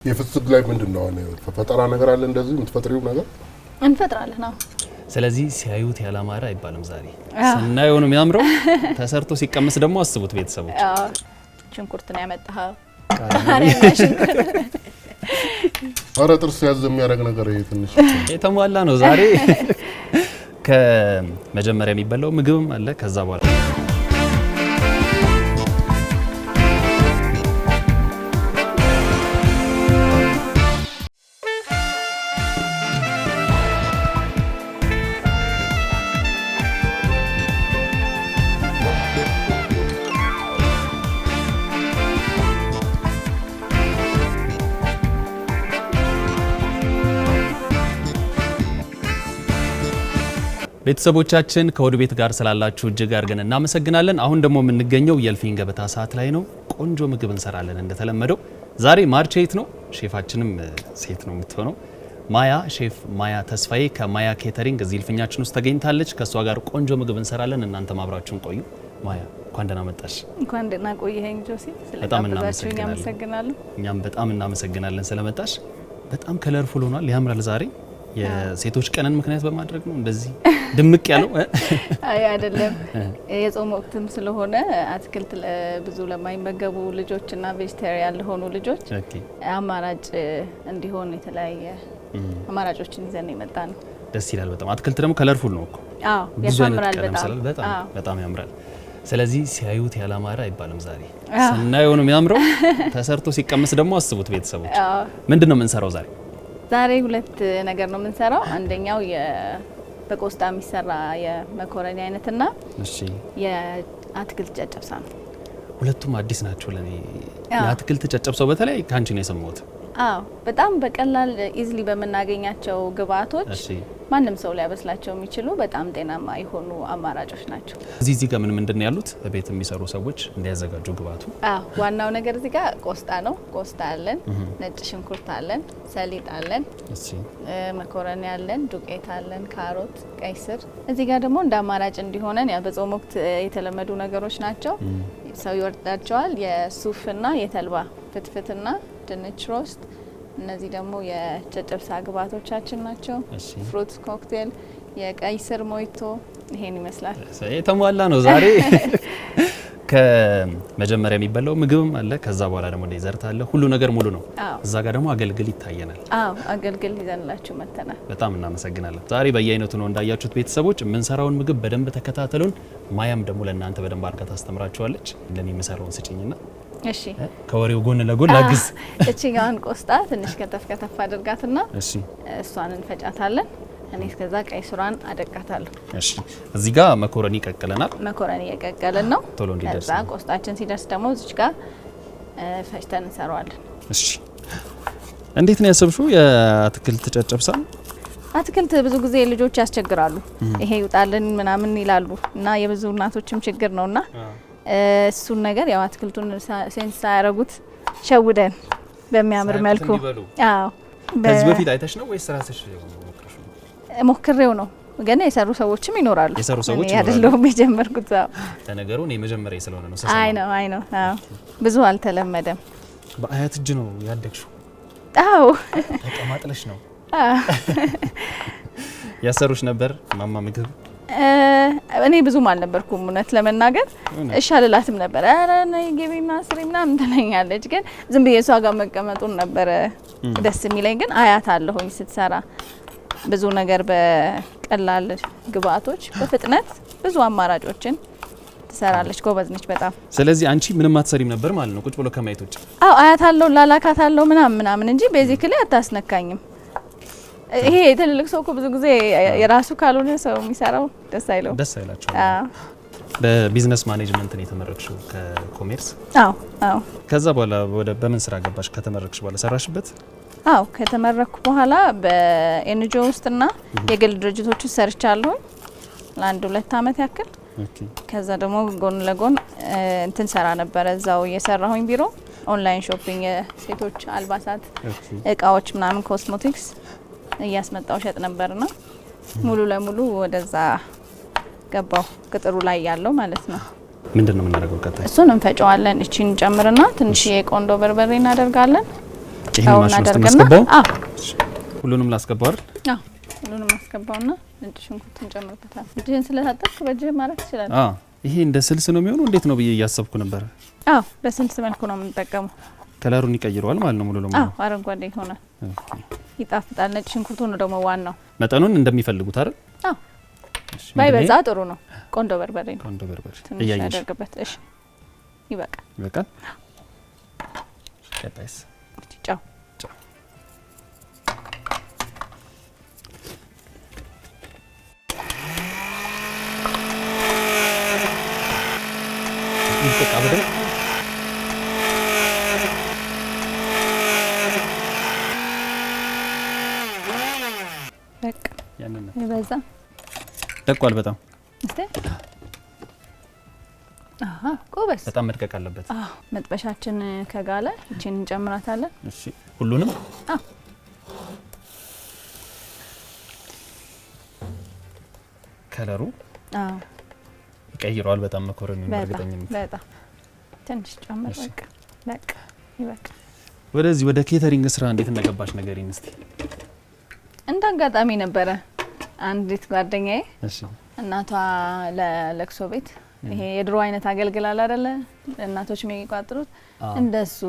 የፍስግ ላይ ምንድነው ፈጠራ ነገር አለ እንደዚህ የምትፈጥሪው ነገር እንፈጥራለን ነው። ስለዚህ ሲያዩት ያላማረ አይባልም። ዛሬ ስናየው ነው የሚያምረው። ተሰርቶ ሲቀመስ ደግሞ አስቡት ቤተሰቦች። ሽንኩርት ነው ያመጣው። አረ ጥርስ ያዝ የሚያደርግ ነገር ይሄ ትንሽ የተሟላ ነው ዛሬ። ከመጀመሪያ የሚበላው ምግብም አለ ከዛ በኋላ ቤተሰቦቻችን ከወድ ቤት ጋር ስላላችሁ እጅግ አድርገን እናመሰግናለን። አሁን ደግሞ የምንገኘው የእልፍኝ ገበታ ሰዓት ላይ ነው። ቆንጆ ምግብ እንሰራለን እንደተለመደው። ዛሬ ማርች 8 ነው። ሼፋችንም ሴት ነው የምትሆነው። ማያ ሼፍ ማያ ተስፋዬ ከማያ ኬተሪንግ እዚህ እልፍኛችን ውስጥ ተገኝታለች። ከሷ ጋር ቆንጆ ምግብ እንሰራለን። እናንተም አብራችሁን ቆዩ። ማያ እንኳን ደህና መጣሽ። እንኳን ደህና ቆየኸኝ ጆሲ። በጣም እናመሰግናለን። እኛም በጣም እናመሰግናለን ስለመጣሽ። በጣም ከለርፉል ሆኗል፣ ያምራል። ዛሬ የሴቶች ቀንን ምክንያት በማድረግ ነው እንደዚህ ድምቅ ያለው? አይ አይደለም፣ የጾም ወቅትም ስለሆነ አትክልት ብዙ ለማይመገቡ ልጆችና ቬጂቴሪያን ለሆኑ ልጆች አማራጭ እንዲሆን የተለያየ አማራጮችን ይዘን የመጣ ነው። ደስ ይላል በጣም። አትክልት ደግሞ ከለርፉል ነው እኮ። አዎ ያምራል በጣም ያምራል። ስለዚህ ሲያዩት ያላማረ አይባልም። ዛሬ ስናየው ነው የሚያምረው። ተሰርቶ ሲቀመስ ደግሞ አስቡት ቤተሰቦች። ምንድነው የምንሰራው ዛሬ? ዛሬ ሁለት ነገር ነው የምንሰራው። አንደኛው በቆስጣ የሚሰራ የመኮረኒ አይነትና የአትክልት ጨጨብሳ ነው። ሁለቱም አዲስ ናቸው ለኔ። የአትክልት ጨጨብሳው በተለይ ካንቺ ነው የሰማሁት። አዎ በጣም በቀላል ኢዝሊ በመናገኛቸው ግብአቶች ማንም ሰው ሊያበስላቸው የሚችሉ በጣም ጤናማ የሆኑ አማራጮች ናቸው። እዚህ ጋር ምንድነው ያሉት በቤት የሚሰሩ ሰዎች እንዲያዘጋጁ ግብአቱ? ዋናው ነገር እዚህ ጋር ቆስጣ ነው። ቆስጣ አለን፣ ነጭ ሽንኩርት አለን፣ ሰሊጥ አለን፣ መኮረኒ አለን፣ ዱቄት አለን፣ ካሮት፣ ቀይ ስር። እዚህ ጋር ደግሞ እንደ አማራጭ እንዲሆነን በጾም ወቅት የተለመዱ ነገሮች ናቸው። ሰው ይወዳቸዋል። የሱፍና የተልባ ፍትፍትና ድንች ሮስት። እነዚህ ደግሞ የጨጨብሳ ግብአቶቻችን ናቸው። ፍሩት ኮክቴል፣ የቀይ ስር ሞይቶ፣ ይሄን ይመስላል። የተሟላ ነው ዛሬ። ከመጀመሪያ የሚበላው ምግብም አለ፣ ከዛ በኋላ ደግሞ ዴዘርት አለ። ሁሉ ነገር ሙሉ ነው። እዛ ጋር ደግሞ አገልግል ይታየናል። አገልግል ይዘንላችሁ መተናል። በጣም እናመሰግናለን። ዛሬ በየአይነቱ ነው እንዳያችሁት ቤተሰቦች። የምንሰራውን ምግብ በደንብ ተከታተሉን። ማያም ደግሞ ለእናንተ በደንብ አድርጋ ታስተምራችኋለች። ለኔ የምሰራውን ስጪኝና እሺ ከወሬው ጎን ለጎን ላግዝ። እቺጋን ቆስጣ ትንሽ ከተፍ ከተፍ አድርጋትና እሷን እንፈጫታለን። እኔ እስከዛ ቀይ ስሯን አደቃታለሁ። እሺ እዚህ ጋር መኮረኒ ቀቅለናል። መኮረኒ የቀቀልን ነው ቶሎ እንዲደርስ። ከዛ ቆስጣችን ሲደርስ ደግሞ እዚህ ጋር ፈጭተን እንሰራዋለን። እሺ እንዴት ነው ያሰብሽው የአትክልት ጨጨብሳ? አትክልት ብዙ ጊዜ ልጆች ያስቸግራሉ። ይሄ ይውጣልን ምናምን ይላሉ እና የብዙ እናቶችም ችግር ነውና እሱን ነገር ያው አትክልቱን ሴንስ ሳያረጉት ሸውደን በሚያምር መልኩ። አዎ ከዚህ በፊት አይተሽ ነው ወይስ ራስሽ ሞክሬው ነው? ግን የሰሩ ሰዎችም ይኖራሉ። የሰሩ ሰዎች አይደለም የጀመርኩት። ለነገሩ እኔ መጀመሪያ ስለሆነ ነው። አይ ነው አዎ ብዙ አልተለመደም። በአያት እጅ ነው ያደግሽው? አዎ ተቀማጥለሽ ነው ያሰሩሽ ነበር ማማ ምግብ? እኔ ብዙም አልነበርኩም እውነት ለመናገር። እሻልላትም ነበር። አረ ነይ ግቢና ስሪ ምናምን ትለኛለች። ግን ዝም ብዬ እሷ ጋር መቀመጡን ነበር ደስ የሚለኝ። ግን አያት አለሁኝ ስትሰራ ብዙ ነገር በቀላል ግብአቶች በፍጥነት ብዙ አማራጮችን ትሰራለች። ጎበዝ ነች በጣም። ስለዚህ አንቺ ምንም አትሰሪም ነበር ማለት ነው ቁጭ ብሎ ከማየት ውጭ? አዎ አያት አለው ላላካት አለው ምናምን እንጂ ቤዚክሊ አታስነካኝም። ይሄ ትልልቅ ሰው እኮ ብዙ ጊዜ የራሱ ካልሆነ ሰው የሚሰራው ደስ አይላቸው። በቢዝነስ ማኔጅመንት ነው የተመረቅሽው ከኮሜርስ? አዎ። ከዛ በኋላ ወደ በምን ስራ ገባሽ? ከተመረቅሽ በኋላ ሰራሽበት? አዎ ከተመረቅኩ በኋላ በኤንጂኦ ውስጥና የግል ድርጅቶች ውስጥ ሰርቻለሁ ለ1-2 አመት ያክል። ከዛ ደግሞ ጎን ለጎን እንትን ሰራ ነበር እዛው እየሰራሁኝ ቢሮ ኦንላይን ሾፒንግ፣ የሴቶች አልባሳት እቃዎች ምናምን ኮስሞቲክስ እያስመጣው ሸጥ ነበርና ሙሉ ለሙሉ ወደዛ ገባው ቅጥሩ ላይ ያለው ማለት ነው። ምንድነው የምናደርገው? ቀጣይ እሱን እንፈጨዋለን። እቺን ጨምርና ትንሽ የቆንዶ በርበሬ እናደርጋለን። ይሄን ማሽን ውስጥ እናስገባው። ሁሉንም ላስገባው አይደል? አዎ ሁሉንም አስገባውና ነጭ ሽንኩርት እንጨምርበታለን። እጅህን ስለታጠብክ በእጅህ ማለት ይችላል። ይሄ እንደ ስልስ ነው የሚሆነው እንዴት ነው ብዬ እያሰብኩ ነበር። በስልስ መልኩ ነው የምንጠቀመው። ከለሩን ይቀይረዋል ማለት ነው ሙሉ ለሙሉ። አረንጓዴ ይሆናል። ይጣፍጣል። ነጭ ሽንኩርቱ ነው ደግሞ ዋናው። መጠኑን እንደሚፈልጉት አይደል? ባይበዛ ጥሩ ነው። ቆንጆ በርበሬ ነው። ቆንጆ በርበሬ እያየሽ ያደርግበት። እሺ ይበቃል። ይበቃል። ቀጣይስ? ጫው ይበቃ በደንብ በቃ ያንን ነው። ይበዛ ደቋል በጣም እስቲ ጎበዝ። በጣም መድቀቅ አለበት። መጥበሻችን ከጋለ እቺን እንጨምራታለን። እሺ ሁሉንም ከለሩ ይቀይረዋል በጣም መኮረኒ በርግጠኝነት። በጣም ትንሽ ጨምር። በቃ ይበቃ። ወደዚህ ወደ ኬተሪንግ ስራ እንዴት እንደገባሽ ነገሪኝ እስቲ። እንደ አጋጣሚ ነበረ አንዲት ጓደኛዬ እናቷ ለለቅሶ ቤት ይሄ የድሮ አይነት አገልግላል አይደለ እናቶች የሚቋጥሩት እንደሱ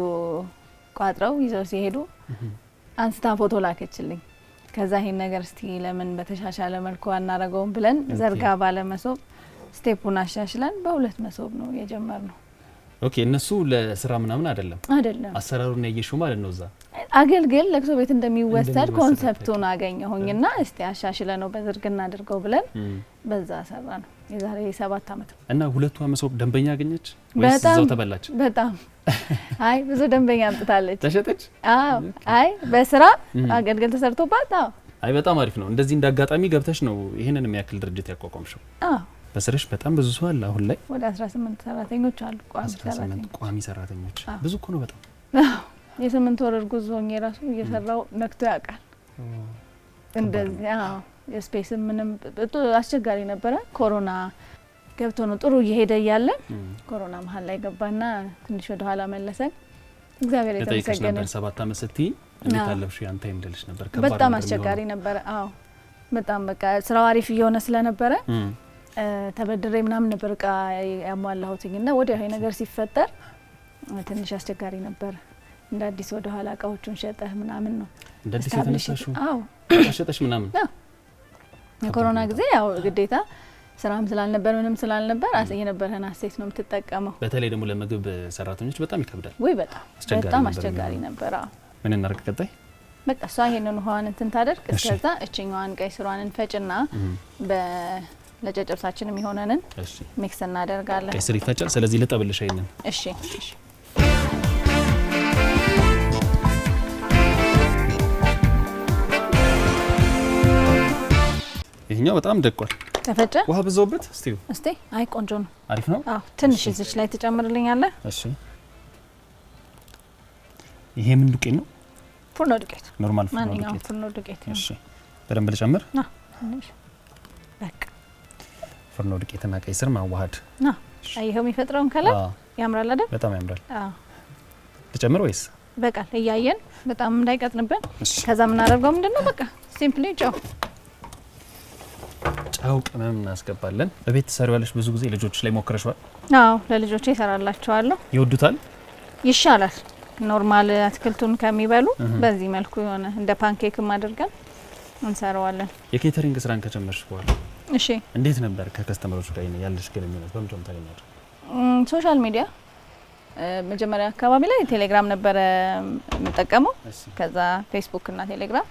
ቋጥረው ይዘው ሲሄዱ አንስታ ፎቶ ላከችልኝ። ከዛ ይሄን ነገር እስቲ ለምን በተሻሻለ መልኩ አናረገውም ብለን ዘርጋ ባለ መሶብ ስቴፑን አሻሽለን በሁለት መሶብ ነው የጀመርነው። ኦኬ እነሱ ለስራ ምናምን አይደለም አሰራሩን ያየሽው ማለት ነው። እዛ አገልግል ለቅሶ ቤት እንደሚወሰድ ኮንሰፕቱን አገኘሁኝና እስቲ አሻሽለ ነው በዝርግና አድርገው ብለን በዛ ሰራ ነው የዛሬ 7 አመት። እና ሁለቱ መሶብ ደንበኛ አገኘች ወይስ እዛው ተበላች? በጣም አይ ብዙ ደንበኛ አምጥታለች። ተሸጠች? አይ በስራ አገልግል ተሰርቶባት። አይ በጣም አሪፍ ነው። እንደዚህ እንዳጋጣሚ ገብተሽ ነው ይሄንን የሚያክል ድርጅት ያቋቋምሽው? በስርሽ በጣም ብዙ ሰው አለ አሁን ላይ? ወደ 18 ሰራተኞች አሉ። ቋሚ ሰራተኞች ብዙ እኮ ነው በጣም። የ8 ወር እርጉዝ ሆኜ ራሱ እየሰራው ነክቶ ያውቃል። እንደዚህ የስፔስ ምንም አስቸጋሪ ነበረ። ኮሮና ገብቶ ነው ጥሩ እየሄደ እያለ ኮሮና መሀል ላይ ገባና ትንሽ ወደ ኋላ መለሰን። እግዚአብሔር የተመሰገነ። 7 አመት ስትይ እንዴት አለፍሽ? ያንተ እንደልሽ ነበር? በጣም አስቸጋሪ ነበረ። በጣም በቃ ስራው አሪፍ እየሆነ ስለነበረ ተበድሬ ምናምን ነበር እቃ ያሟላሁትኝና ወዲያው ይሄ ነገር ሲፈጠር ትንሽ አስቸጋሪ ነበር። እንደ አዲስ ወደ ኋላ እቃዎቹን ሸጠህ ምናምን ነው እንደ አዲስ የተነሳሽው? ሸጠሽ ምናምን? የኮሮና ጊዜ ያው ግዴታ ስራም ስላልነበር ምንም ስላልነበር የነበረን አሴት ነው የምትጠቀመው። በተለይ ደግሞ ለምግብ ሰራተኞች በጣም ይከብዳል። ወይ በጣም አስቸጋሪ ነበር። ምን እናርግ ቀጣይ? በቃ እሷ ይሄንን ውሃን እንትን ታደርግ። እስከዛ እቺኛዋን ቀይ ስሯን እንፈጭና ለጨጨብሳችን የሚሆነንን ሚክስ እናደርጋለን። ቀይ ስር ይፈጫል። ስለዚህ ልጠብልሽ አይነን። እሺ ይሄኛው በጣም ደቋል። ተፈጨ። ውሃ በዛውበት እስቲ አይ ቆንጆ ነው። አሪፍ ነው። ትንሽ እዚች ላይ ትጨምርልኛለህ? እሺ ይሄ ምን ዱቄት ነው? ፉርኖ ዱቄት። ኖርማል ፉርኖ ዱቄት። እሺ በደንብ ልጨምር። በቃ ፉርኖ ዱቄትና ቀይ ስር ማዋሃድ። አይሄው የሚፈጥረውን ከለር ያምራል አይደል? በጣም ያምራል። ልጨምር ወይስ በቃል እያየን በጣም እንዳይቀጥንብን። ከዛ ምን አደርገው ምንድነው በቃ ሲምፕሊ ጨው ቅመም እናስገባለን። በቤት ትሰሪዋለሽ ብዙ ጊዜ? ልጆች ላይ ሞክረሽዋል? ለልጆቼ እሰራላቸዋለሁ። ይወዱታል? ይሻላል ኖርማል አትክልቱን ከሚበሉ በዚህ መልኩ የሆነ እንደ ፓንኬክም አድርገን እንሰራዋለን። የኬተሪንግ ስራን ከጀመርሽ በኋላ እሺ እንዴት ነበር ከከስተመሮች ጋር ያለሽ ግንኙነት? በምንድነው ታገኛለሽ? ሶሻል ሚዲያ መጀመሪያ አካባቢ ላይ ቴሌግራም ነበር የምጠቀመው። ከዛ ፌስቡክ እና ቴሌግራም፣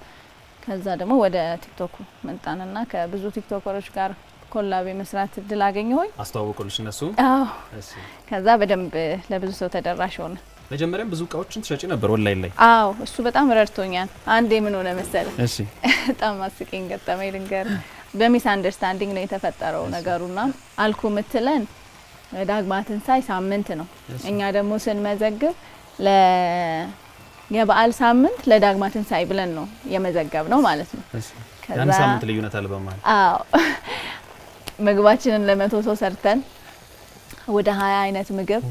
ከዛ ደግሞ ወደ ቲክቶክ መጣንና ከብዙ ቲክቶከሮች ጋር ኮላብ መስራት እድል አገኘሁኝ። አስተዋወቁልሽ እነሱ? እሺ ከዛ በደንብ ለብዙ ሰው ተደራሽ ሆነ። መጀመሪያም ብዙ እቃዎችን ትሸጪ ነበር ኦንላይን ላይ? እሱ በጣም ረድቶኛል። አንዴ ምን ሆነ መሰለህ? እሺ በጣም አስቂኝ ገጠመኝ ልንገር። በሚስ አንደርስታንዲንግ ነው የተፈጠረው ነገሩና አልኩ ምትለን ዳግማ ትንሳኤ ሳምንት ነው። እኛ ደግሞ ስንመዘግብ የበዓል ሳምንት ለዳግማ ትንሳኤ ብለን ነው የመዘገብ ነው ማለት ነው። ያን ሳምንት ልዩነት አለ በማለት ምግባችንን ለ100 ሰው ሰርተን ወደ 20 አይነት ምግብ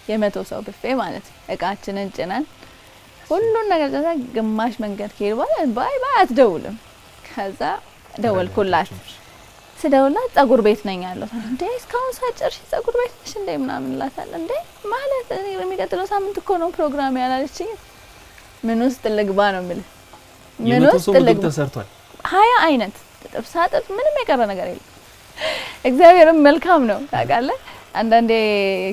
የ100 ሰው ብፌ ማለት ነው እቃችንን ጭነን ሁሉን ነገር ጨረሰ። ግማሽ መንገድ ከሄድ በኋላ ባይ አትደውልም። ከዛ ደወልኩላት። ስደውላት ጸጉር ቤት ነኝ ያለው። እንዴ እስካሁን ሳጨርሽ ጸጉር ቤት ነሽ እንዴ ምናምን እላታለሁ። እንዴ ማለት እኔ የሚቀጥለው ሳምንት እኮ ነው ፕሮግራም ያላለችኝ። ምን ውስጥ ልግባ ነው የምልህ። ምን ውስጥ ልግባ ተሰርቷል። 20 አይነት ጥብስ አጥብ ምንም የቀረ ነገር የለም። እግዚአብሔርም መልካም ነው ታውቃለህ። አንዳንዴ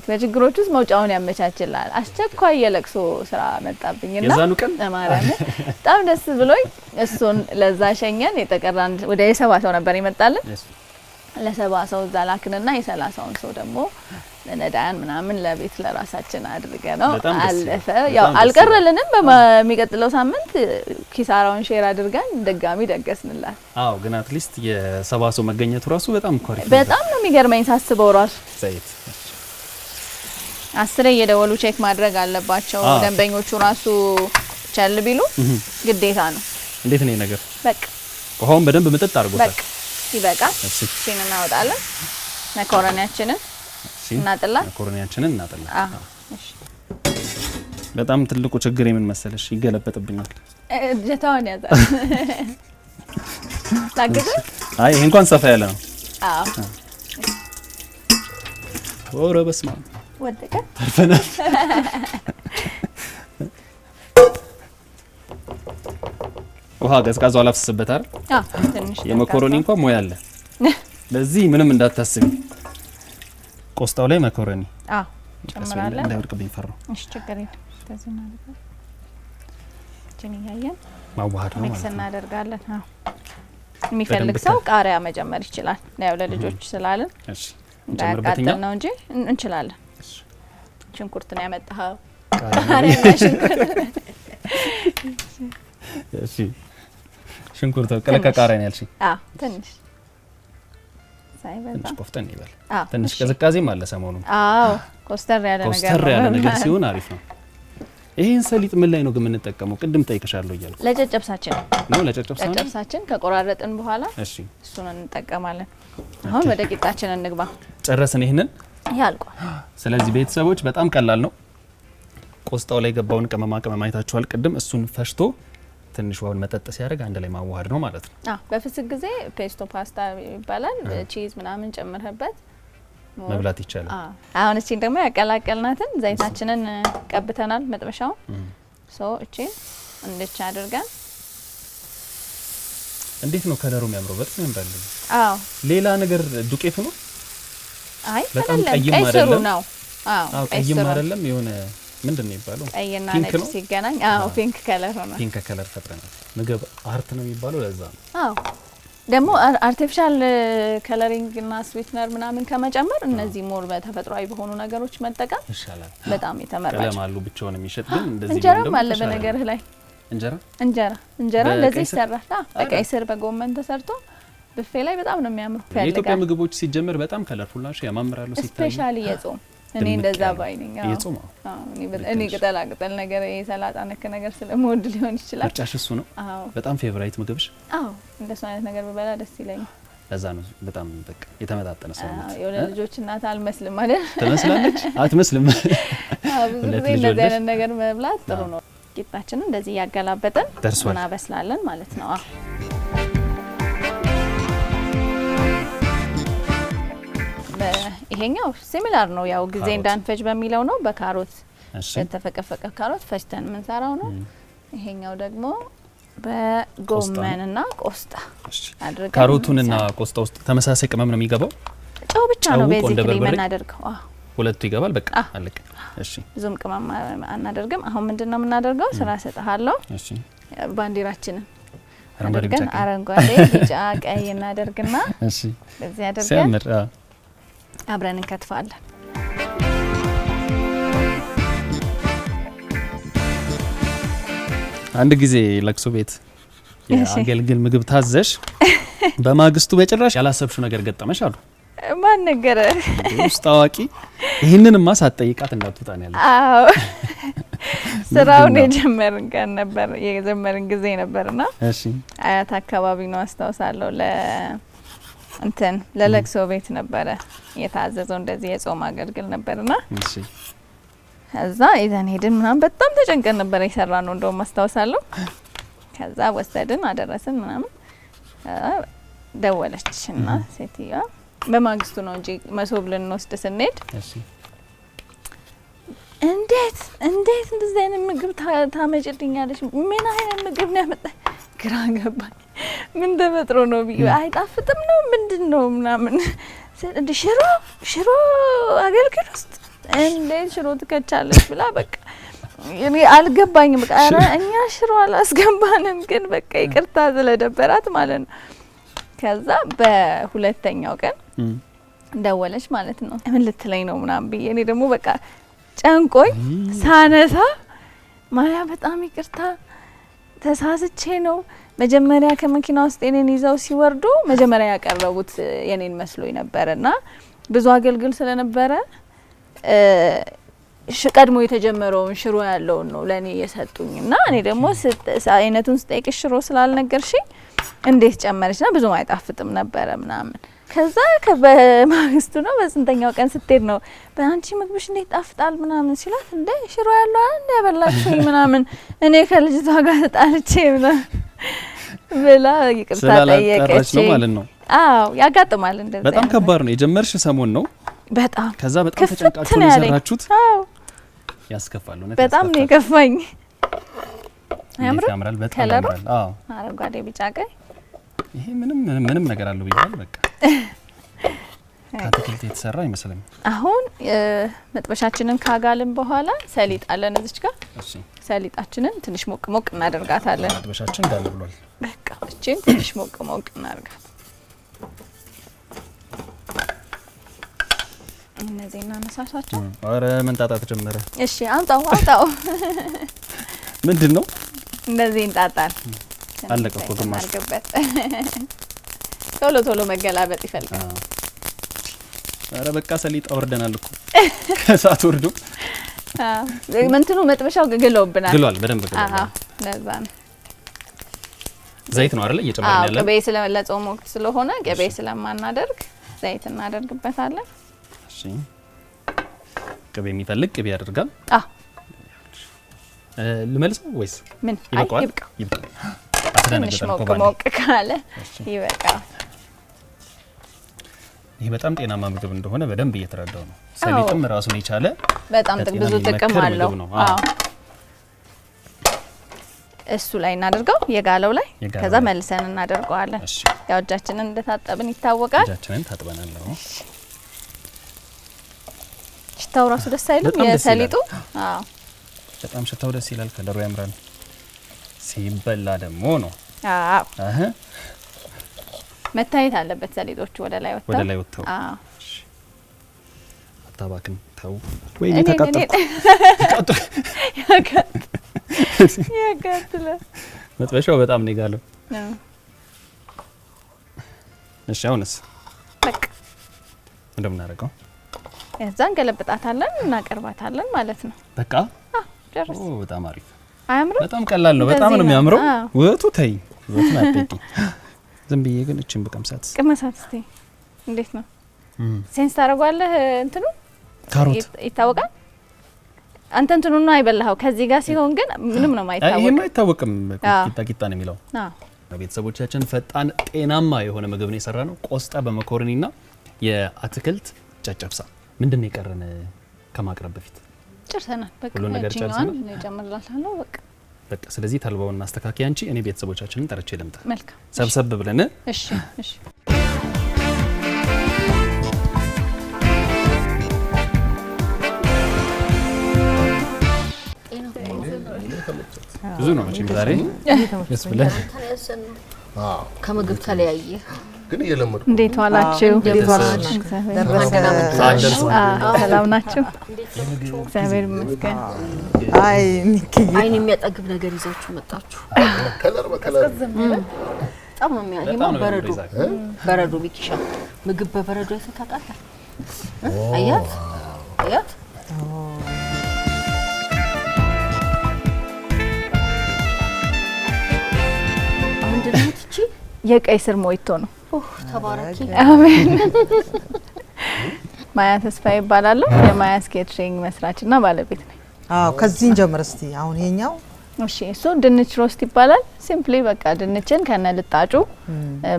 በችግሮች ውስጥ መውጫውን ያመቻችላል። አስቸኳይ የለቅሶ ስራ መጣብኝና የዛኑ ቀን ተማራነ በጣም ደስ ብሎኝ እሱን ለዛ ሸኘን። የተቀራን ወደ 7 ሰው ነበር ይመጣልን። ለ7 ሰው ዛላክንና የ30ውን ሰው ደግሞ ለነዳያን ምናምን ለቤት ለራሳችን አድርገ ነው አለፈ። ያው አልቀረልንም። በሚቀጥለው ሳምንት ኪሳራውን ሼር አድርገን ድጋሚ ደገስንላት። አዎ ግን አትሊስት የ7 ሰው መገኘቱ ራሱ በጣም ኮሪክ በጣም ነው የሚገርመኝ ሳስበው ራሱ። ዘይት 10 እየደወሉ ቼክ ማድረግ አለባቸው ደንበኞቹ ራሱ ቸል ቢሉ ግዴታ ነው። እንዴት ነው ነገር? በቃ ውሃውን በደንብ ምጥጥ አድርጎታል። በቃ ይበቃል። እሺ እናወጣለን። መኮረኒያችንን እናጥላ። መኮረኒያችንን እናጥላ። እሺ በጣም ትልቁ ችግር የምን መሰለሽ? ይገለበጥብኛል። ጀታውን ያዛል። ታገዘ? አይ ይሄ እንኳን ሰፋ ያለ ነው። አዎ ወረ በስማ ወደቀ። አርፈናል። ውሃ ቀዝቃዛው አላፍስበት አይደል? አዎ ትንሽ የመኮረኒ እንኳን ሞያ አለ። ለዚህ ምንም እንዳታስቢ። ቆስጣው ላይ መኮረኒ ጨምራለሁ። እንዳይወድቅብኝ ፈራው። እሺ ችግር የለም። ተዘና አድርገን ያያየን ማዋሃድ ነው ማለት ነው። ሚክስ እናደርጋለን። አዎ የሚፈልግ ሰው ቃሪያ መጨመር ይችላል። ያው ለልጆች ስላልን እሺ እንዳያቃጥል ነው እንጂ እንችላለን። ሽንኩርት ነው ያመጣኸው? ቃሪያ ሽንኩርት። እሺ ሽንኩርት ቀለቀ ቃሪያ ነው ያልሽኝ? አዎ ትንሽ ትንሽ ቆፍጠን ይበል። ትንሽ ቅዝቃዜም አለ ሰሞኑን። አዎ ኮስተር ያለ ነገር ሲሆን አሪፍ ነው። ይሄን ሰሊጥ ምን ላይ ነው ግን የምንጠቀመው? ቅድም ጠይቀሻለሁ እያልኩ ለጨጨብሳችን ነው። ለጨጨብሳችን ከቆራረጥን በኋላ እሺ እሱን እንጠቀማለን። አሁን ወደ ቂጣችን እንግባ። ጨረስን። ይሄንን ያልቋል። ስለዚህ ቤተሰቦች በጣም ቀላል ነው። ቆስጣው ላይ ገባውን ቅመማ ቅመም አይታችኋል ቅድም። እሱን ፈሽቶ ትንሽ ውሃውን መጠጥ ሲያደርግ አንድ ላይ ማዋሃድ ነው ማለት ነው። በፍስክ ጊዜ ፔስቶ ፓስታ ይባላል። ቺዝ ምናምን ጨምረህበት መብላት ይቻላል። አሁን እቺን ደግሞ ያቀላቀልናትን ዘይታችንን ቀብተናል መጥበሻው። እቺን እንድቻ አድርገን እንዴት ነው ከለሩ የሚያምረው? በጣም ያምራል። አዎ ሌላ ነገር ዱቄቱ ነው? አይ በጣም ቀይም አይደለም ነው። አዎ ቀይም አይደለም የሆነ ምንድን ነው የሚባለው? ቀይና ነጭ ሲገናኝ ፒንክ ከለር ሆነ። ፒንክ ከለር ፈጥረናል። ምግብ አርት ነው የሚባለው ለዛ ነው። አዎ ደግሞ አርቲፊሻል ከለሪንግ እና ስዊትነር ምናምን ከመጨመር እነዚህ ሞር በተፈጥሯዊ በሆኑ ነገሮች መጠቀም ይሻላል። በጣም የተመረጠ ቀለም አሉ ብቻውን የሚሸጥ ግን እንደዚህ እንጀራም አለ በነገርህ ላይ እንጀራ እንደዚህ ይሰራል። በቀይ ስር በጎመን ተሰርቶ ብፌ ላይ በጣም ነው የሚያምረው። የኢትዮጵያ ምግቦች ሲጀመር በጣም ከለርፉል ናቸው፣ ያማምራሉ ሲታይ። ስፔሻሊ የጾም እኔ እንደዛ ባይነኝ። የጾም እኔ ቅጠል ነገር የሰላጣ ነክ ነገር ስለምወድ ሊሆን ይችላል። ምርጫሽ እሱ ነው? በጣም ፌቨራይት ምግብሽ? አዎ እንደሱ አይነት ነገር በበላ ደስ ይለኛል። ለዛ ነው በጣም በቃ የተመጣጠነ ሰውነት። የሆነ ልጆች እናት አልመስልም አይደል? ትመስላለች? አትመስልም? ብዙ ጊዜ እንደዚህ አይነት ነገር መብላት ጥሩ ነው። ቂጣችንን እንደዚህ ያገላበጠን እናበስላለን ማለት ነው። ይሄኛው ሲሚላር ነው። ያው ጊዜ እንዳንፈጅ በሚለው ነው። በካሮት የተፈቀፈቀ ካሮት ፈጭተን የምንሰራው ነው። ይሄኛው ደግሞ በጎመንና ቆስጣ አድርገን ካሮቱንና ቆስጣ ውስጥ ተመሳሳይ ቅመም ነው የሚገባው። ጨው ብቻ ነው ቤዚክሊ የምናደርገው። ሁለቱ ይገባል። በቃ አለቀ። እሺ ብዙም ቅመም አናደርግም። አሁን ምንድነው የምናደርገው? ስራ ሰጣለሁ። እሺ ባንዲራችንን አረንጓዴ፣ ቢጫ፣ ቀይ እናደርግና እሺ በዚህ አድርገን አብረን እንከትፋለን። አንድ ጊዜ ለቅሶ ቤት የአገልግል ምግብ ታዘሽ በማግስቱ በጭራሽ ያላሰብሽው ነገር ገጠመሽ አሉ። ማን ነገረ? ውስጥ አዋቂ ይሄንንማ ሳትጠይቃት እንዳትወጣ ነው ያለው። አዎ ስራውን የጀመርን ቀን ነበር የጀመርን ጊዜ ነበርና እሺ አያት አካባቢ ነው አስታውሳለሁ። ለለቅሶ ቤት ነበረ የታዘዘው እንደዚህ የጾም አገልግል ነበርና እሺ ከዛ ይዘን ሄድን ምናምን በጣም ተጨንቀን ነበር የሰራነው እንደውም አስታውሳለሁ። ከዛ ወሰድን አደረስን ምናምን ደወለችና ሴትዮዋ በማግስቱ ነው እንጂ መሶብ ልንወስድ ስንሄድ እንዴት እንደዚህ አይነት ምግብ ታመጭልኛለሽ? ምን አይነት ምግብ ነው ያመጣሽ? ግራ ገባኝ። ምን ተፈጥሮ ነው ብዬ አይጣፍጥም ነው ምንድነው ምናምን እንደ ሽሮ አገልግል ውስጥ እንዴት ሽሮ ትከቻለሽ ብላ በቃ እኔ አልገባኝም። በቃ ኧረ እኛ ሽሮ አላስገባንም ግን በቃ ይቅርታ ስለደበራት ማለት ነው። ከዛ በሁለተኛው ቀን ደወለች ማለት ነው። ምን ልትለኝ ነው ምናምን ብዬ እኔ ደግሞ በቃ ጨንቆኝ ሳነሳ ማያ በጣም ይቅርታ ተሳስቼ ነው። መጀመሪያ ከመኪና ውስጥ የኔን ይዘው ሲወርዱ መጀመሪያ ያቀረቡት የኔን መስሎኝ ነበርና ብዙ አገልግል ስለነበረ ቀድሞ የተጀመረውን ሽሮ ያለውን ነው ለኔ የሰጡኝና እኔ ደግሞ አይነቱን ስጠይቅሽ ሽሮ ስላልነገርሽኝ እንዴት ጨመረችና ብዙ አይጣፍጥም ነበረ ምናምን። ከዛ በማግስቱ ነው በስንተኛው ቀን ስትሄድ ነው በአንቺ ምግብሽ እንዴት ጣፍጣል ምናምን ሲላት እንዴ ሽሮ ያለው አንድ ያበላችሁኝ ምናምን እኔ ከልጅቷ ጋር ተጣልቼ ምናምን ብላ ይቅርታ ጠየቀች ነው ማለት ነው። አዎ ያጋጥማል እንደዚህ። በጣም ከባድ ነው። የጀመርሽ ሰሞን ነው በጣም ከዛ በጣም ተጨንቃችሁ ነው የሰራችሁት። አዎ ያስከፋል ነው በጣም ነው የከፋኝ። ያምራል በጣም ያምራል። አዎ አረንጓዴ ቢጫ ቀይ ይሄ ምንም ነገር አለው ቢባል በቃ ከአትክልት የተሰራ አይመስልም። አሁን መጥበሻችንን ካጋልን በኋላ ሰሊጥ አለን እዚች ጋር። እሺ ሰሊጣችንን ትንሽ ሞቅ እናደርጋታለን። መጥበሻችን ጋር ብሏል። በቃ እቺን ትንሽ ሞቅ እናደርጋት። እነዚህ እናነሳሳቸው። አረ መንጣጣት ጀመረ። እሺ አውጣው ምንድነው እንደዚህ እንጣጣል። አለቀ እኮ ግማሽ። ቶሎ መገላበጥ ይፈልጋል። አረ በቃ ሰሊጥ አወርደናል እኮ ከሳት ወርዶ። እንትኑ መጥበሻው ግሎብናል። ግሏል በደንብ ግሏል። ለዛ ነው ዘይት ነው አይደል እየጨመርን ያለው። ቅቤ ስለለጾም ወቅት ስለሆነ ቅቤ ስለማናደርግ ዘይት እናደርግበታለን። እሺ ቅቤ የሚፈልግ ቅቤ ያደርጋል። ልመልሰው ወይስ ምን ይብቃ? ትንሽ ሞቅ ካለ ይበቃል። ይሄ በጣም ጤናማ ምግብ እንደሆነ በደንብ እየተረዳው ነው። ሰሊጥም ራሱን የቻለ በጣም ብዙ ጥቅም አለው። አዎ እሱ ላይ እናደርገው የጋለው ላይ ከዛ መልሰን እናደርገዋለን። ያው እጃችንን እንደታጠብን ይታወቃል። እጃችንን ታጥበናል ነው። ሽታው ራሱ ደስ አይልም የሰሊጡ? አዎ በጣም ሽታው ደስ ይላል። ከለሩ ያምራል። ሲበላ ደግሞ ነው አዎ መታየት አለበት። ሰሊጦቹ ወደ ላይ ወጥተው አዎ አታባክን ተው ወይ ተቃጠልኩ ያጋጥለ መጥበሻው በጣም ነው ይጋለው። እሺ አሁንስ በቃ እንደምናደርገው እዛን ገለብጣታለን እናቀርባታለን ማለት ነው። በቃ ጨርስ። በጣም አሪፍ አያምርም? በጣም ቀላል ነው። በጣም ነው የሚያምረው። ወጡ ተይ ወጡን አትጠቂ። ዝም ብዬ ግን እቺን በቀምሳት ቅመሳት እስቲ እንዴት ነው? ሴንስ ታደርጓለህ? እንትኑ ካሮት ይታወቃል። አንተ እንትኑና አይበላው ከዚህ ጋር ሲሆን ግን ምንም ነው ማይታወቅ። ይሄማ አይታወቅም። ቂጣ ነው የሚለው። ቤተሰቦቻችን ፈጣን ጤናማ የሆነ ምግብ ነው የሰራ ነው። ቆስጣ በመኮረኒና የአትክልት ጨጨብሳ። ምንድነው የቀረን ከማቅረብ በፊት? ጨርሰናል። በቃ ሁሉ ነገር ጨርሰናል። እንጨምርላታለሁ በቃ ስለዚህ ተልባውና አስተካካይ አንቺ እኔ ቤተሰቦቻችንን ጠርቼ ልምጣ። መልካም ሰብሰብ ብለን እሺ ብዙ ነው መቼም ዛሬ ያስብለን። ከምግብ ተለያየ ግን እየለመዱ እንዴት ዋላችሁ? ሰላም ናችሁ? እግዚአብሔር ይመስገን። አይ ሚኪ አይን የሚያጠግብ ነገር ይዛችሁ መጣችሁ። ከለር በከለር በጣም የሚያየው በረዶ ቢኪሻ ምግብ በበረዶ ይተካካል። አያት ምንድነው እቺ? የቀይ ስር ሞይቶ ነው። ተባረኪ። አሜን። ማያ ተስፋ ይባላል። የማያ ኬተሪንግ መስራችና ባለቤት ነኝ። ከዚህ እንጀምር እስቲ አሁን ይሄኛው እሺ እሱ ድንች ሮስት ይባላል ሲምፕሊ በቃ ድንችን ከነልጣጩ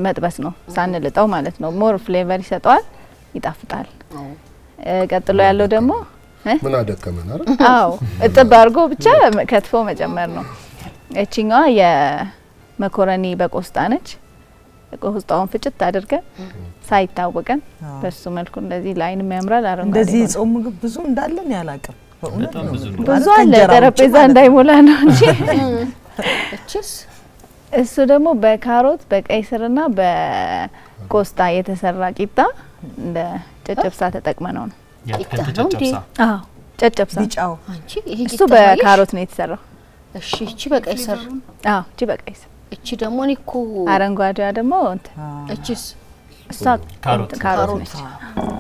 መጥበስ ነው ሳንልጣው ማለት ነው ሞር ፍሌቨር ይሰጣል ይጣፍጣል ቀጥሎ ያለው ደግሞ ምን አደከመን አይደል አዎ እጥብ አድርጎ ብቻ ከትፎ መጨመር ነው እቺኛዋ የመኮረኒ በቆስጣ ነች ቆስጣውን ፍጭት አድርገን ሳይታወቀን በሱ መልኩ እንደዚህ ላይንም ያምራል አረንጓዴ እንደዚህ ጾም ምግብ ብዙ እንዳለን ያላቀም ብዙ አለ ጠረጴዛ እንዳይሞላ ነው እንጂ እቺስ እሱ ደግሞ በካሮት በቀይ ስርና በቆስጣ የተሰራ ቂጣ እንደ ጨጨብሳ ተጠቅመነው ነው ጨጨብሳ አዎ ጨጨብሳ ቢጫው አንቺ ይሄ እሱ በካሮት ነው የተሰራው እሺ እቺ በቀይ ስር አዎ እቺ በቀይ ስር እቺ ደግሞ እኮ አረንጓዴዋ ደግሞ እቺስ እሷ ካሮት ነች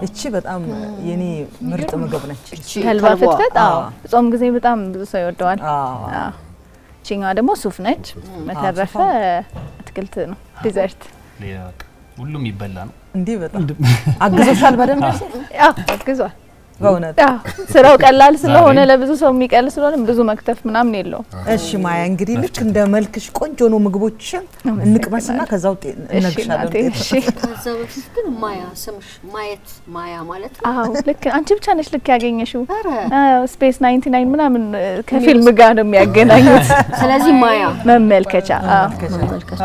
እቺ በጣም የኔ ምርጥ ምግብ ነች ከልባ ፍትፍት አዎ ጾም ጊዜ በጣም ብዙ ሰው ይወደዋል አዎ እቺኛዋ ደግሞ ሱፍ ነች መተረፈ አትክልት ነው ዲዘርት ሁሉም ይበላ ነው እንዴ በጣም አግዞሻል በደንብ አዎ አግዟል በእውነት ስራው ቀላል ስለሆነ ለብዙ ሰው የሚቀል ስለሆነ ብዙ መክተፍ ምናምን የለው እሺ ማያ እንግዲህ ልክ እንደ መልክሽ ቆንጆ ነው ምግቦችን እንቅመስና ከዛው እንነግሻለን እሺ ከዛ በፊት ግን ማያ ስምሽ ማያ ማለት አዎ ልክ አንቺ ብቻ ነሽ ልክ ያገኘሽው አዎ ስፔስ 99 ምናምን ከፊልም ጋር ነው የሚያገናኙት ስለዚህ ማያ መመልከቻ መመልከቻ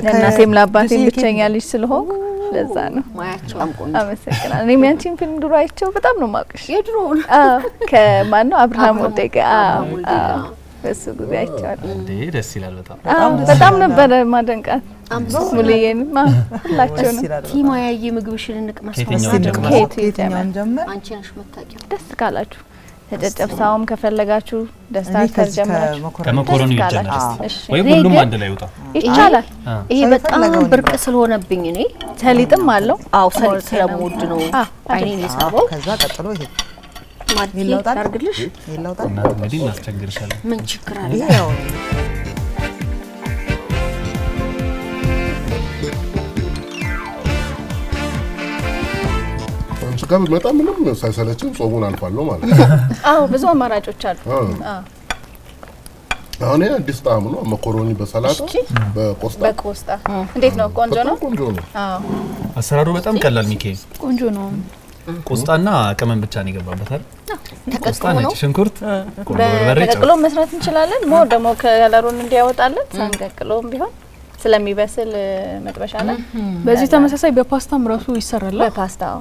ለእናቴም ለአባቴም ብቸኛ ልጅ ስለሆንኩ ለዛ ነው ማያቸው አንቆኝ አመሰግናለሁ እኔም ያንቺን ፊልም ድሮ አይቼው በጣም ነው ማውቅሽ የድሮውን ከማን ነው አብርሃም ወልዴጋ በሱ ጊዜ አይቼዋለሁ እንዴ ደስ ይላል በጣም ነበር ማደንቃት ሙሉዬን ሁላችሁ ነው ቲማያዬ ምግብሽን እንቅመስ ከየትኛውን ጀምር አንቺ ነሽ መታቂው ደስ ካላችሁ ተጨጨብሳውም ከፈለጋችሁ ደስታር ጀምራችሁ ከመኮረኒ ይጀምራል ወይ ሁሉም አንድ ላይ ይወጣ ይቻላል ይሄ በጣም ብርቅ ስለሆነብኝ እኔ ሰሊጥም አለው አው ሰሊጥ ስለምወድ ነው አይኔን የሳበው ከዛ ቀጥሎ ይሄ ማርኬት ታርግልሽ ይላውጣል እና እንግዲህ እናስቸግርሻለን ምን ችግር አለ ይሄው ጋር በጣም ምንም ሳይሰለችም ጾሙን አልፋለሁ ማለት ነው አዎ ብዙ አማራጮች አሉ አሁን አዲስ ጣዕም ነው መኮረኒ በሰላጣ በቆስጣ እንዴት ነው ቆንጆ ነው ቆንጆ ነው አዎ አሰራሩ በጣም ቀላል ሚካኤል ቆንጆ ነው ቆስጣና ቅመም ብቻ ነው ይገባበት አይደል ቆስጣ ነጭ ሽንኩርት በርበሬ ተቀቅሎ መስራት እንችላለን ሞር ደግሞ ከለሩን እንዲያወጣለን ሳንቀቅሎም ቢሆን ስለሚበስል መጥበሻ ላይ በዚህ ተመሳሳይ በፓስታም ራሱ ይሰራል በፓስታው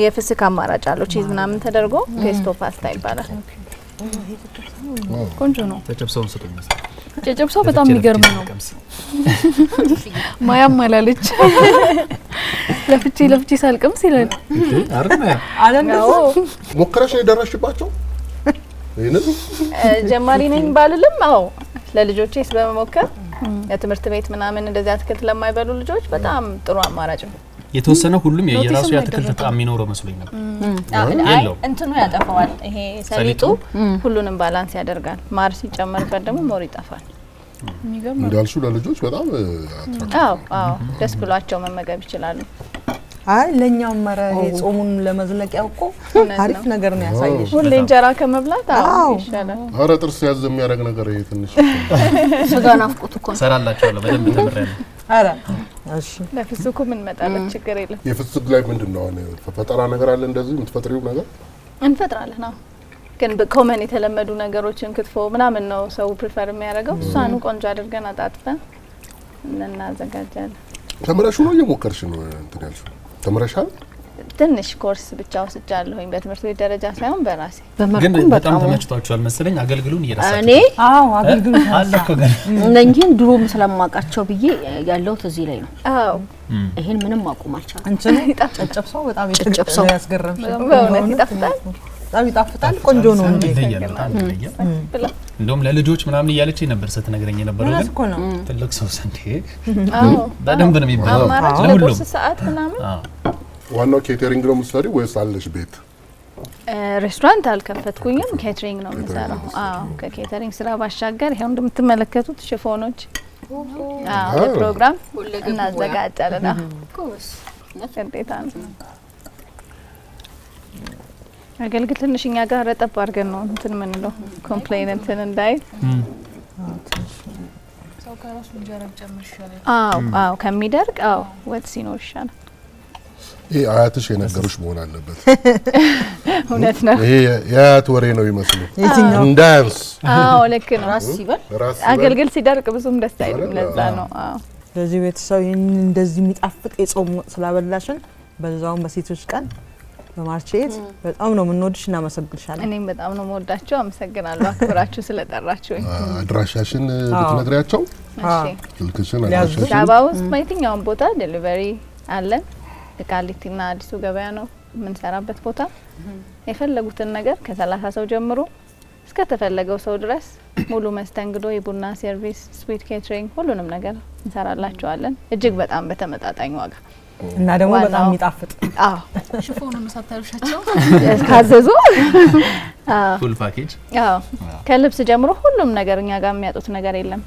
የፍስክ አማራጭ አለው ቺዝ ምናምን ተደርጎ ፔስቶ ፓስታ ይባላል ቆንጆ ነው ተጨብሰውን ሰጡኝ ጨጨብሳው በጣም የሚገርም ነው ማያም አላለች ለፍቺ ሳልቅምስ ይላል አለነው ሞክረሽ የደረሽባቸው ይሄንን ጀማሪ ነኝ ባልልም አዎ ለልጆቼ በመሞከር የትምህርት ቤት ምናምን እንደዚህ አትክልት ለማይበሉ ልጆች በጣም ጥሩ አማራጭ ነው የተወሰነ ሁሉም የየራሱ ያትክልት ጣዕም የሚኖረው መስሎኝ ነበር አይ እንትኑ ያጠፋዋል ይሄ ሰሊጡ ሁሉንም ባላንስ ያደርጋል ማር ሲጨመርበት ደግሞ ሞር ይጠፋል የሚገርም እንዳልሹ ለልጆች በጣም አዎ ደስ ብሏቸው መመገብ ይችላሉ አይ ለኛው መረ ጾሙን ለመዝለቂያው እኮ አሪፍ ነገር ነው ያሳየሽ ሁሌ እንጀራ ከመብላት አዎ ይሻላል አረ ጥርስ ያዝ የሚያደርግ ነገር ይሄ ትንሽ ስጋ ናፍቆት እኮ ሰራላችኋለሁ በደንብ ተመረለ አረ እሺ ለፍስኩ ምን መጣለት ችግር የለም የፍስክ ላይ ምንድነው ፈጠራ ነገር አለ እንደዚህ የምትፈጥሪው ነገር እንፈጥራለን አዎ ግን በኮመን የተለመዱ ነገሮችን ክትፎ ምናምን ነው ሰው ፕሪፈር የሚያደርገው እሷኑ ቆንጆ አድርገን አጣጥፈን እናዘጋጃለን ተምረሽ ነው እየሞከርሽ ነው እንትን ያልሽው ተምረሻል ትንሽ ኮርስ ብቻ ወስጃለሁኝ በትምህርት ቤት ደረጃ ሳይሆን በራሴ ግን በጣም ተመችቷችኋል መሰለኝ አገልግሉን እየራሳችሁ እኔ አዎ አገልግሎት አለኮ ግን እነኚህን ድሮም ስለማውቃቸው ብዬ ያለሁት እዚህ ላይ ነው አዎ ይሄን ምንም አቁም አልቻልኩም እንትን ጨጨብሳው በጣም ጨጨብሳው ያስገረምሽ በእውነት ይጣፍጣል በጣም ይጣፍጣል ቆንጆ ነው እንዴ እንደውም ለልጆች ምናምን እያለች ነበር ስትነግረኝ የነበረው ግን እኮ ነው ትልቅ ሰው ሰንዴ አዎ በደንብ ነው የሚባለው አማራጭ ለቁርስ ሰዓት ምናምን ዋናው ኬተሪንግ ነው የምትሰሪው ወይስ አለሽ ቤት ሬስቶራንት አልከፈትኩኝም ኬተሪንግ ነው የምሰራው አዎ ከኬተሪንግ ስራ ባሻገር ይሄው እንደምትመለከቱት ሽፎኖች አዎ ለፕሮግራም እናዘጋጃለን ኮርስ ግዴታ ነው አገልግል ትንሽኛ ጋር ረጠብ አድርገን ነው እንትን ምን ነው ኮምፕሌን እንትን እንዳይ ሰው ከራሱ እንጀራ ጨምር ይሻላል። አዎ ከሚደርቅ ወጥ ሲኖር ይሻላል። ይሄ አያትሽ የነገሩሽ መሆን አለበት። እውነት ነው። ይሄ የአያት ወሬ ነው ይመስሉ የትኛው እንዳያንስ ልክ ነው። ራስ ሲበል አገልግል ሲደርቅ ብዙም ደስ አይልም። ለዛ ነው ለዚህ ቤተሰብ ይሄን እንደዚህ የሚጣፍጥ የጾም ስላበላሽን በዛውም በሴቶች ቀን በማርቼት በጣም ነው የምንወድሽ እና መሰግልሻለሁ። እኔም በጣም ነው የምወዳቸው። አመሰግናለሁ አክብራችሁ ስለጠራችሁኝ። አድራሻሽን ብትነግሪያቸው? እሺ ስልክሽን አድራሻሽን ዳባው ውስጥ በየትኛውም ቦታ ዴሊቨሪ አለን። ቃሊቲና አዲሱ ገበያ ነው የምንሰራበት ቦታ። የፈለጉትን ነገር ከ30 ሰው ጀምሮ እስከ ተፈለገው ሰው ድረስ ሙሉ መስተንግዶ፣ የቡና ሰርቪስ፣ ስዊት ኬተሪንግ ሁሉንም ነገር እንሰራላችኋለን እጅግ በጣም በተመጣጣኝ ዋጋ እና ደግሞ በጣም የሚጣፍጥ ሽፎኑን ሳታዩሻቸው ካዘዙ ፉል ፓኬጅ ከልብስ ጀምሮ ሁሉም ነገር እኛ ጋር የሚያጡት ነገር የለም።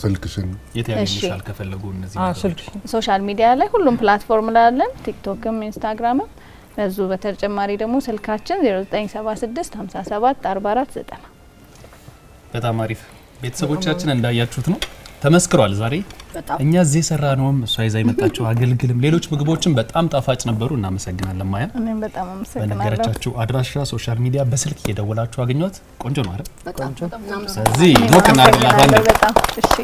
ስልክሽን የታገኙሻል ከፈለጉ እነዚህ ስልክሽን ሶሻል ሚዲያ ላይ ሁሉም ፕላትፎርም ላይ አለን። ቲክቶክም ኢንስታግራምም። በዙ በተጨማሪ ደግሞ ስልካችን 0976 57 44 90። በጣም አሪፍ ቤተሰቦቻችን እንዳያችሁት ነው ተመስክሯል። ዛሬ እኛ እዚህ ሰራነውም እሷ ይዛ የመጣቸው አገልግልም ሌሎች ምግቦችን በጣም ጣፋጭ ነበሩ። እናመሰግናለን ማያ። እኔም በጣም አመሰግናለሁ። በነገራችሁ አድራሻ ሶሻል ሚዲያ በስልክ እየደወላችሁ አገኟት። ቆንጆ ነው አይደል? በጣም ስለዚህ ሞቅ እናድርግላት አንዴ። በጣም እሺ